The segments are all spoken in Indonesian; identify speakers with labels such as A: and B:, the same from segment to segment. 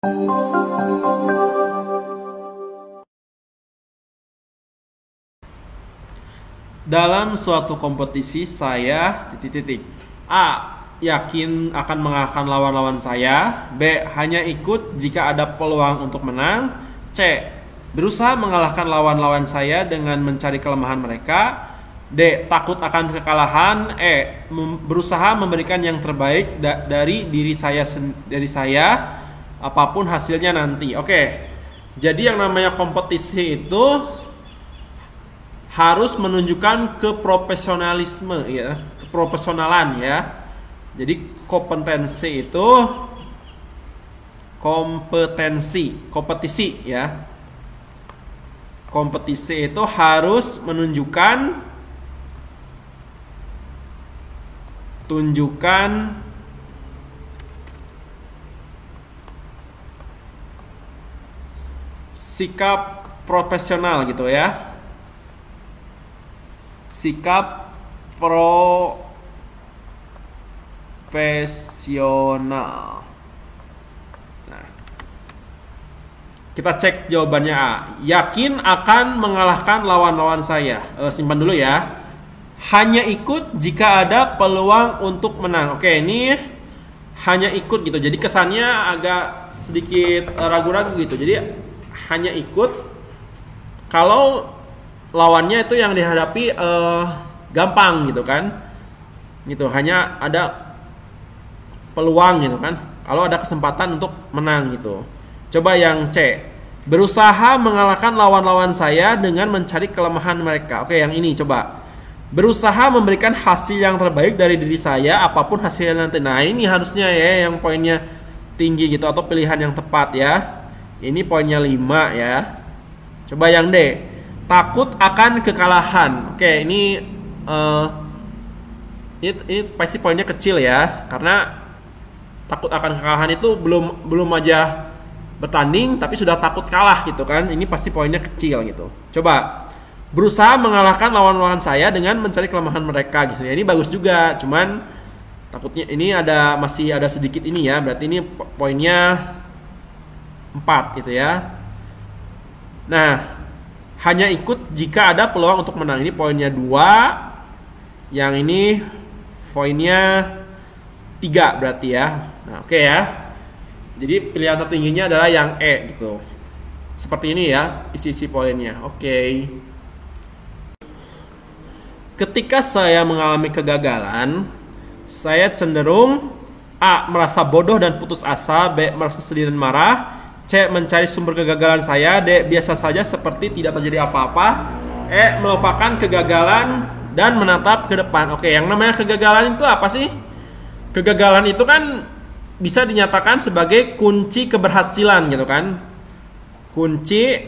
A: Dalam suatu kompetisi saya titik-titik. A. Yakin akan mengalahkan lawan-lawan saya. B. Hanya ikut jika ada peluang untuk menang. C. Berusaha mengalahkan lawan-lawan saya dengan mencari kelemahan mereka. D. Takut akan kekalahan. E. Berusaha memberikan yang terbaik dari diri saya apapun hasilnya nanti. Oke. Jadi yang namanya kompetisi itu harus menunjukkan keprofesionalisme ya, keprofesionalan ya. Jadi kompetisi itu kompetisi ya. Kompetisi itu harus menunjukkan sikap profesional gitu ya. Sikap profesional. Nah, kita cek jawabannya A. Yakin akan mengalahkan lawan-lawan saya. Simpan dulu ya. Hanya ikut jika ada peluang untuk menang. Oke, ini hanya ikut gitu. Jadi kesannya agak sedikit ragu-ragu gitu. Jadi hanya ikut kalau lawannya itu yang dihadapi gampang gitu kan, gitu, hanya ada peluang gitu kan, kalau ada kesempatan untuk menang gitu. Coba yang C, berusaha mengalahkan lawan-lawan saya dengan mencari kelemahan mereka. Oke, yang ini coba, berusaha memberikan hasil yang terbaik dari diri saya apapun hasilnya nanti. Nah ini harusnya ya yang poinnya tinggi gitu, atau pilihan yang tepat ya. Ini poinnya 5 ya. Coba yang D, takut akan kekalahan. Oke, ini pasti poinnya kecil ya, karena takut akan kekalahan itu belum aja bertanding tapi sudah takut kalah gitu kan. Ini pasti poinnya kecil gitu. Coba, berusaha mengalahkan lawan-lawan saya dengan mencari kelemahan mereka gitu ya. Ini bagus juga, cuman takutnya ini masih ada sedikit ini ya. Berarti ini poinnya 4 gitu ya. Nah, hanya ikut jika ada peluang untuk menang. Ini poinnya 2. Yang ini poinnya 3 berarti ya. Nah, oke ya. Jadi pilihan tertingginya adalah yang E gitu. Seperti ini ya isi poinnya. Oke. Ketika saya mengalami kegagalan, saya cenderung A. merasa bodoh dan putus asa. B. merasa sedih dan marah. C. mencari sumber kegagalan saya. D. biasa saja seperti tidak terjadi apa-apa. E. melupakan kegagalan dan menatap ke depan. Oke, yang namanya kegagalan itu apa sih? Kegagalan itu kan bisa dinyatakan sebagai kunci keberhasilan gitu kan. Kunci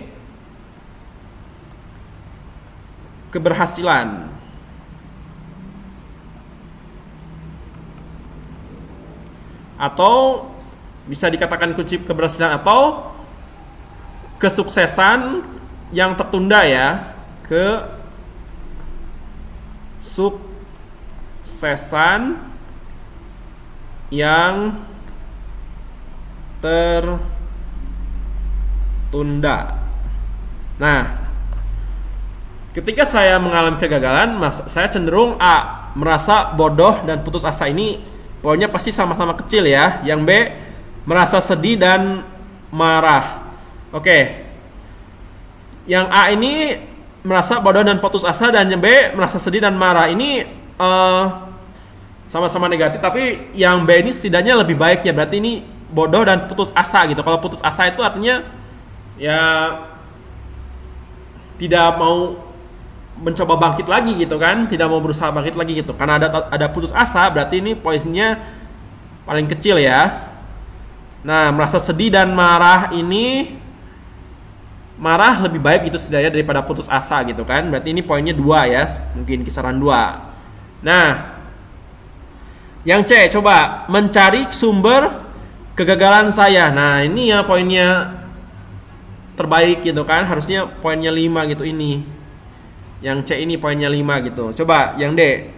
A: keberhasilan. Atau bisa dikatakan kunci keberhasilan atau kesuksesan yang tertunda ya. Kesuksesan yang tertunda. Nah, ketika saya mengalami kegagalan, saya cenderung A. merasa bodoh dan putus asa. Ini poinnya pasti sama-sama kecil ya. Yang B. merasa sedih dan marah. Oke. Yang A ini merasa bodoh dan putus asa, dan yang B merasa sedih dan marah. Ini sama-sama negatif, tapi yang B ini setidaknya lebih baik ya. Berarti ini bodoh dan putus asa gitu. Kalau putus asa itu artinya ya tidak mau mencoba bangkit lagi gitu kan, tidak mau berusaha bangkit lagi gitu. Karena ada putus asa, berarti ini poinnya paling kecil ya. Nah, merasa sedih dan marah ini, marah lebih baik gitu setidaknya daripada putus asa gitu kan. Berarti ini poinnya 2 ya, mungkin kisaran 2. Nah, yang C, coba mencari sumber kegagalan saya. Nah, ini ya poinnya terbaik gitu kan. Harusnya poinnya 5 gitu ini. Yang C ini poinnya 5 gitu. Coba yang D,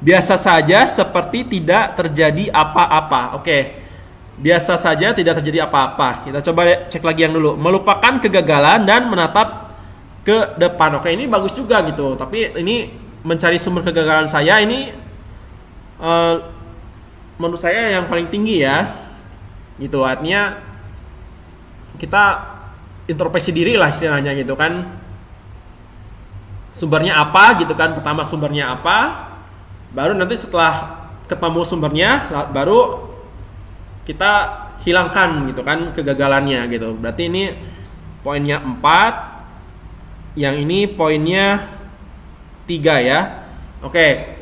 A: biasa saja seperti tidak terjadi apa-apa. Oke. biasa saja, tidak terjadi apa-apa. Kita coba cek lagi yang dulu. Melupakan kegagalan dan menatap ke depan. Oke, ini bagus juga gitu. Tapi ini mencari sumber kegagalan saya ini menurut saya yang paling tinggi ya. Gitu, artinya kita introspeksi diri lah istilahnya gitu kan. Sumbernya apa gitu kan. Pertama sumbernya apa, baru nanti setelah ketemu sumbernya baru kita hilangkan gitu kan kegagalannya gitu. Berarti ini poinnya 4, yang ini poinnya 3 ya. Oke,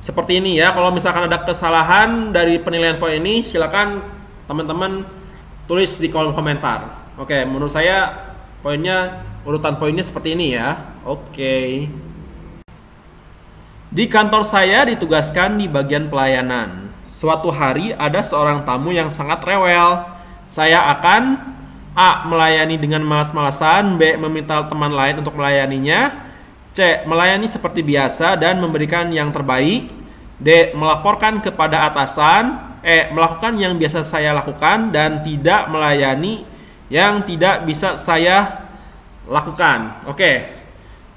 A: seperti ini ya. Kalau misalkan ada kesalahan dari penilaian poin ini, silakan teman-teman tulis di kolom komentar. Oke, menurut saya poinnya, urutan poinnya seperti ini ya. Oke. Di kantor saya ditugaskan di bagian pelayanan. Suatu hari ada seorang tamu yang sangat rewel. Saya akan A. melayani dengan malas-malasan, B. meminta teman lain untuk melayaninya, C. melayani seperti biasa dan memberikan yang terbaik, D. melaporkan kepada atasan, E. melakukan yang biasa saya lakukan dan tidak melayani yang tidak bisa saya lakukan. Oke.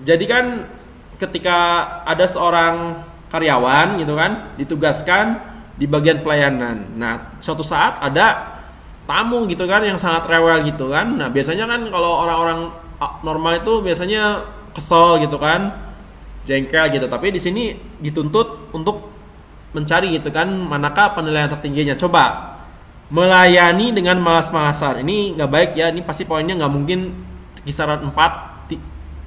A: Jadi kan ketika ada seorang karyawan gitu kan ditugaskan di bagian pelayanan. Nah, suatu saat ada tamu gitu kan yang sangat rewel gitu kan. Nah, biasanya kan kalau orang-orang normal itu biasanya kesel gitu kan, jengkel gitu. Tapi di sini dituntut untuk mencari gitu kan manakah penilaian tertingginya. Coba melayani dengan malas-malasan. Ini nggak baik ya. Ini pasti poinnya nggak mungkin kisaran 4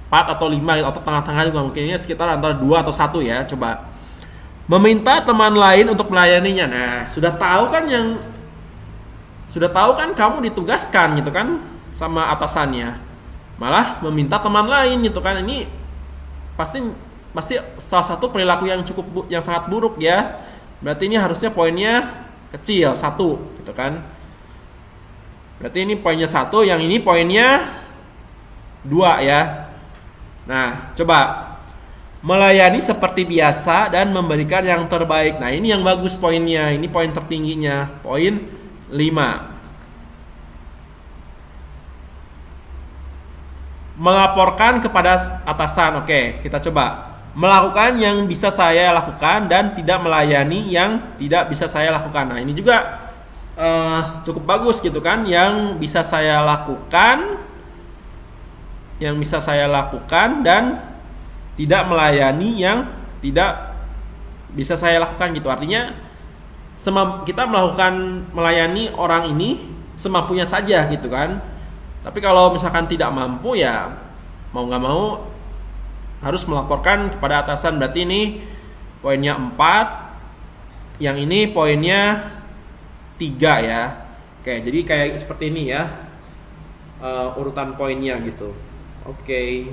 A: atau 5 atau tengah-tengah juga mungkin. Ini sekitar antara 2 atau 1 ya. Coba meminta teman lain untuk melayaninya. Nah, sudah tahu kan kamu ditugaskan gitu kan sama atasannya. Malah meminta teman lain gitu kan. Ini pasti salah satu perilaku yang sangat buruk ya. Berarti ini harusnya poinnya kecil, 1 gitu kan. Berarti ini poinnya 1, yang ini poinnya 2 ya. Nah, coba melayani seperti biasa dan memberikan yang terbaik. Nah, ini yang bagus poinnya. Ini poin tertingginya, poin 5. Melaporkan kepada atasan. Oke, kita coba. Melakukan yang bisa saya lakukan dan tidak melayani yang tidak bisa saya lakukan. Nah, ini juga cukup bagus gitu kan. Yang bisa saya lakukan dan tidak melayani yang tidak bisa saya lakukan gitu. Artinya kita melayani orang ini semampunya saja gitu kan. Tapi kalau misalkan tidak mampu ya mau nggak mau harus melaporkan kepada atasan. Berarti ini poinnya 4, yang ini poinnya 3 ya. Oke, jadi kayak seperti ini ya urutan poinnya gitu. Oke.